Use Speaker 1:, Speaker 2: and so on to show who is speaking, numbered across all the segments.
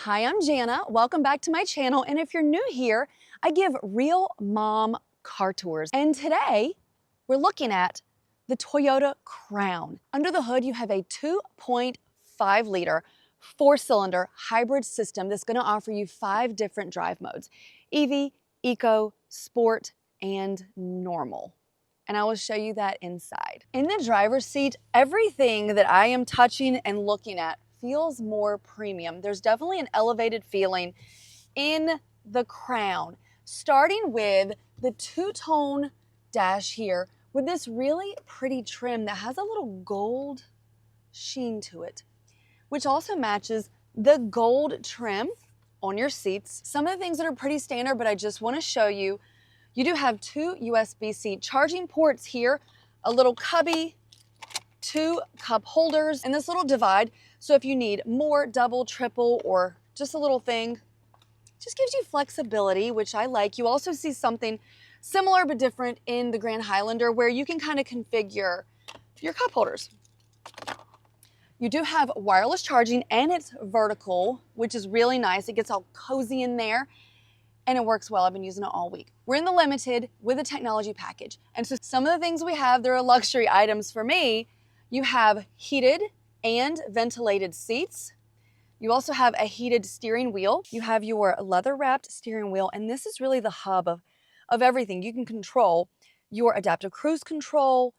Speaker 1: Hi, I'm Jana. Welcome back to my channel. And if you're new here, I give real mom car tours. And today we're looking at the Toyota Crown. Under the hood, you have a 2.5 liter, 4-cylinder hybrid system that's going to offer you 5 different drive modes: EV, Eco, Sport, and Normal. And I will show you that inside. In the driver's seat, everything that I am touching and looking at feels more premium. There's definitely an elevated feeling in the Crown, starting with the two-tone dash here with this really pretty trim that has a little gold sheen to it, which also matches the gold trim on your seats. Some of the things that are pretty standard, but I just want to show you, you do have 2 USB-C charging ports here, a little cubby, 2 cup holders, and this little divide. So if you need more, double, triple, or just a little thing, just gives you flexibility, which I like. You also see something similar but different in the Grand Highlander where you can kind of configure your cup holders. You do have wireless charging and it's vertical, which is really nice. It gets all cozy in there and it works well. I've been using it all week. We're in the Limited with a technology package. And so some of the things we have, there are luxury items for me. You have heated and ventilated seats. You also have a heated steering wheel. You have your leather wrapped steering wheel, and this is really the hub of everything. You can control your adaptive cruise control,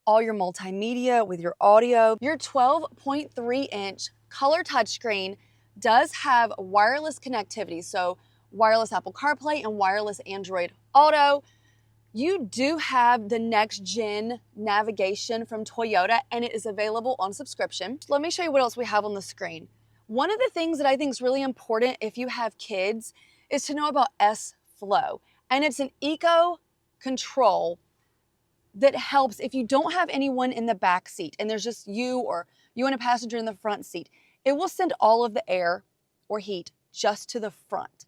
Speaker 1: all your multimedia with your audio. Your 12.3-inch color touchscreen does have wireless connectivity, so wireless Apple Carplay and wireless Android Auto. You do have the next gen navigation from Toyota, and it is available on subscription. Let me show you what else we have on the screen. One of the things that I think is really important if you have kids is to know about S-Flow. And it's an eco control that helps if you don't have anyone in the back seat and there's just you or you and a passenger in the front seat. It will send all of the air or heat just to the front.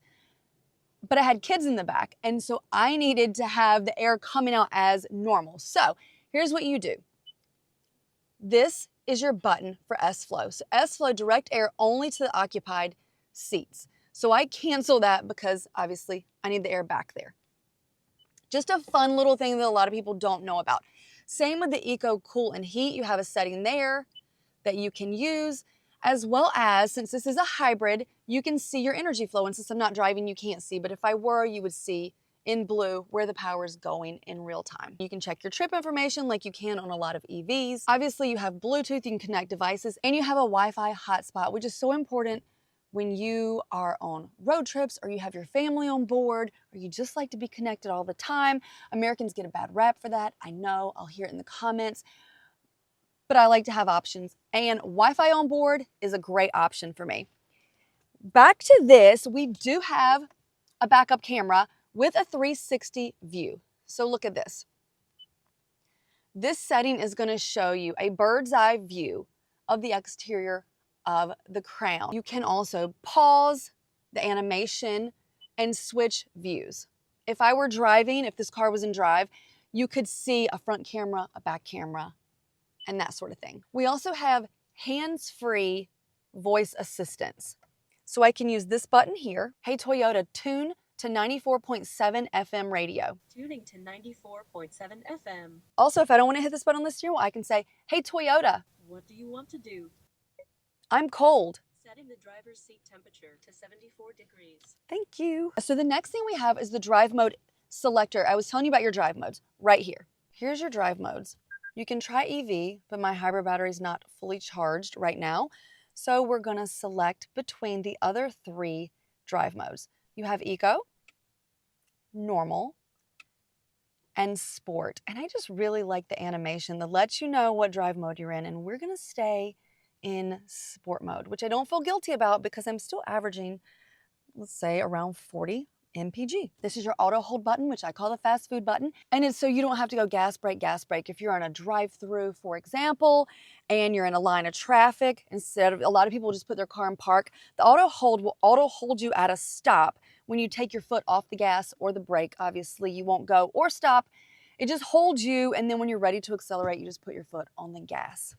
Speaker 1: But I had kids in the back, and so I needed to have the air coming out as normal. So here's what you do. This is your button for S-Flow. So S-Flow, direct air only to the occupied seats. So I cancel that because obviously I need the air back there. Just a fun little thing that a lot of people don't know about. Same with the Eco Cool and Heat. You have a setting there that you can use, as well as, since this is a hybrid, you can see your energy flow. And since I'm not driving, you can't see, but if I were, you would see in blue where the power is going in real time. You can check your trip information like you can on a lot of EVs. Obviously, you have Bluetooth, you can connect devices, and you have a Wi-Fi hotspot, which is so important when you are on road trips or you have your family on board or you just like to be connected all the time. Americans get a bad rap for that. I know, I'll hear it in the comments, but I like to have options, and Wi-Fi on board is a great option for me. Back to this, we do have a backup camera with a 360 view. So look at this. This setting is going to show you a bird's eye view of the exterior of the Crown. You can also pause the animation and switch views. If I were driving, if this car was in drive, you could see a front camera, a back camera, and that sort of thing. We also have hands-free voice assistance. So I can use this button here. Hey Toyota, tune to 94.7 FM radio.
Speaker 2: Tuning to 94.7 FM.
Speaker 1: Also, if I don't want to hit this button on the steering wheel, I can say, hey Toyota,
Speaker 2: What do you want to do?
Speaker 1: I'm cold.
Speaker 2: Setting the driver's seat temperature to 74 degrees.
Speaker 1: Thank you. So the next thing we have is the drive mode selector. I was telling you about your drive modes right here. Here's your drive modes. You can try EV, but my hybrid battery is not fully charged right now. So we're going to select between the other 3 drive modes. You have Eco, Normal, and Sport. And I just really like the animation that lets you know what drive mode you're in. And we're going to stay in Sport mode, which I don't feel guilty about because I'm still averaging, let's say, around 40 MPG. This is your auto hold button, which I call the fast food button. And it's so you don't have to go gas brake, gas brake. If you're on a drive-through, for example, and you're in a line of traffic, instead of, a lot of people just put their car in park, the auto hold will auto hold you at a stop when you take your foot off the gas or the brake. Obviously, you won't go or stop. It just holds you, and then when you're ready to accelerate, you just put your foot on the gas.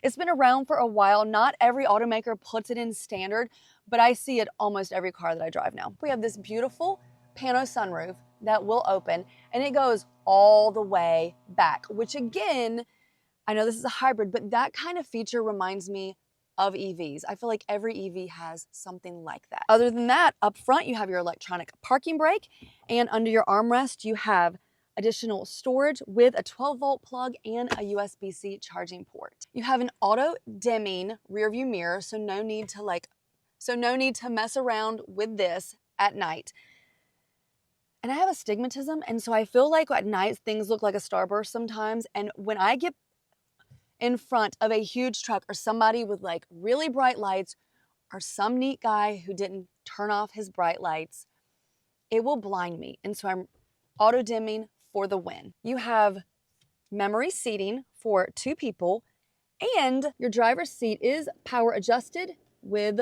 Speaker 1: It's been around for a while. Not every automaker puts it in standard, but I see it almost every car that I drive now. We have this beautiful pano sunroof that will open, and it goes all the way back, which again, I know this is a hybrid, but that kind of feature reminds me of EVs. I feel like every EV has something like that. Other than that, up front, you have your electronic parking brake, and under your armrest, you have additional storage with a 12-volt plug and a USB-C charging port. You have an auto-dimming rear view mirror, so no need to mess around with this at night. And I have astigmatism, and so I feel like at night things look like a starburst sometimes, and when I get in front of a huge truck or somebody with like really bright lights or some neat guy who didn't turn off his bright lights, it will blind me. And so I'm auto dimming for the win. You have memory seating for 2 people, and your driver's seat is power adjusted with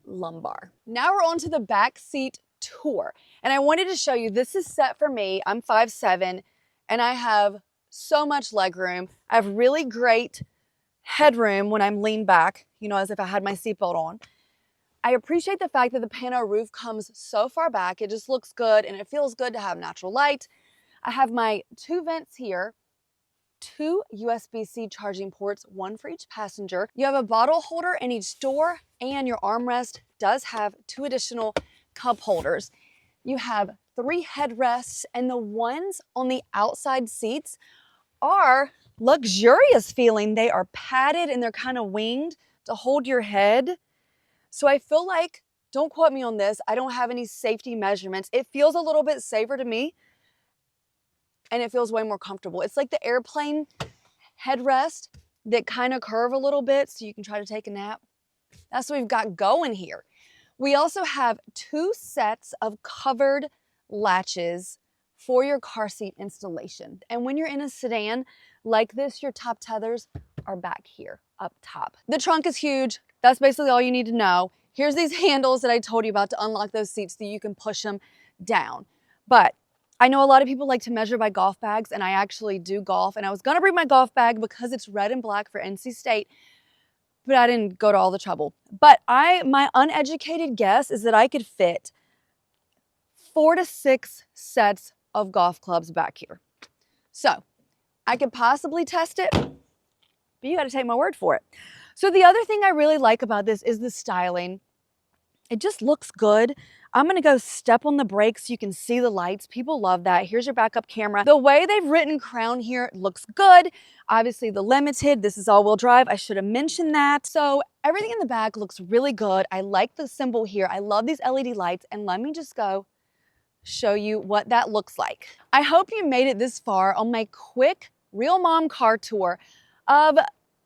Speaker 1: lumbar. Now we're on to the back seat tour. And I wanted to show you, this is set for me. I'm 5'7", and I have so much leg room. I have really great headroom when I'm leaned back, you know, as if I had my seatbelt on. I appreciate the fact that the pano roof comes so far back. It just looks good, and it feels good to have natural light. I have my 2 vents here, 2 USB-C charging ports, 1 for each passenger. You have a bottle holder in each door, and your armrest does have 2 additional cup holders. You have 3 headrests, and the ones on the outside seats are luxurious feeling. They are padded and they're kind of winged to hold your head. So I feel like, don't quote me on this, I don't have any safety measurements. It feels a little bit safer to me, and it feels way more comfortable. It's like the airplane headrest that kind of curve a little bit so you can try to take a nap. That's what we've got going here. We also have 2 sets of covered latches for your car seat installation. And when you're in a sedan like this, your top tethers are back here up top. The trunk is huge. That's basically all you need to know. Here's these handles that I told you about to unlock those seats so you can push them down. But I know a lot of people like to measure by golf bags, and I actually do golf. And I was gonna bring my golf bag because it's red and black for NC State, but I didn't go to all the trouble. But my uneducated guess is that I could fit 4 to 6 sets of golf clubs back here. So I could possibly test it, but you gotta take my word for it. So the other thing I really like about this is the styling. It just looks good. I'm gonna go step on the brakes so you can see the lights. People love that. Here's your backup camera. The way they've written Crown here looks good. Obviously the Limited, this is all-wheel drive. I should have mentioned that. So everything in the back looks really good. I like the symbol here. I love these LED lights, and let me just go show you what that looks like. I hope you made it this far on my quick Real Mom car tour of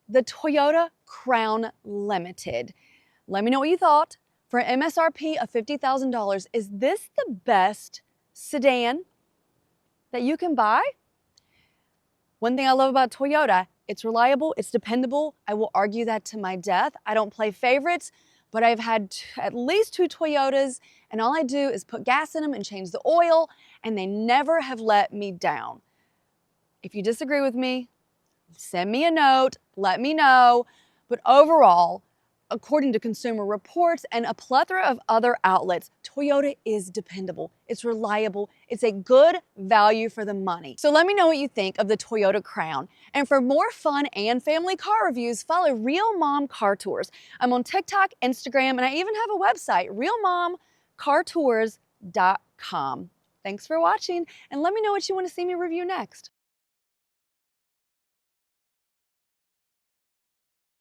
Speaker 1: the Toyota Crown Limited. Let me know what you thought. For an MSRP of $50,000, is this the best sedan that you can buy? One thing I love about Toyota, it's reliable, it's dependable. I will argue that to my death. I don't play favorites, but I've had at least 2 Toyotas, and all I do is put gas in them and change the oil, and they never have let me down. If you disagree with me, send me a note, let me know. But overall, according to Consumer Reports and a plethora of other outlets, Toyota is dependable, it's reliable, it's a good value for the money. So let me know what you think of the Toyota Crown. And for more fun and family car reviews, follow Real Mom Car Tours. I'm on TikTok, Instagram, and I even have a website, realmomcartours.com. Thanks for watching, and let me know what you want to see me review next.